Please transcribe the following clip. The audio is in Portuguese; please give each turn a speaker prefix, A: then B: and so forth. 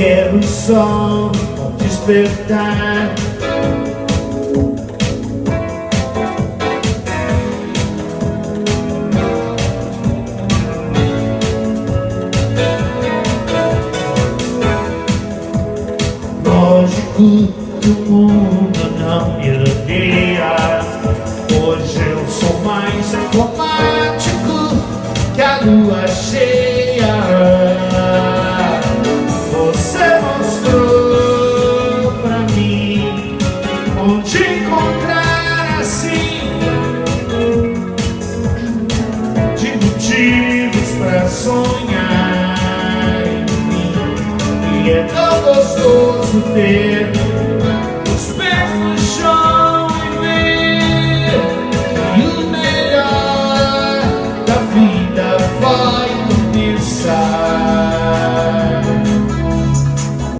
A: quero o sol ao despertar. Lógico que o mundo não me odeia. Hoje eu sou mais romântico que a lua cheia. Você mostrou pra mim onde encontrar assim de motivos pra sonhar em mim. E é tão gostoso ter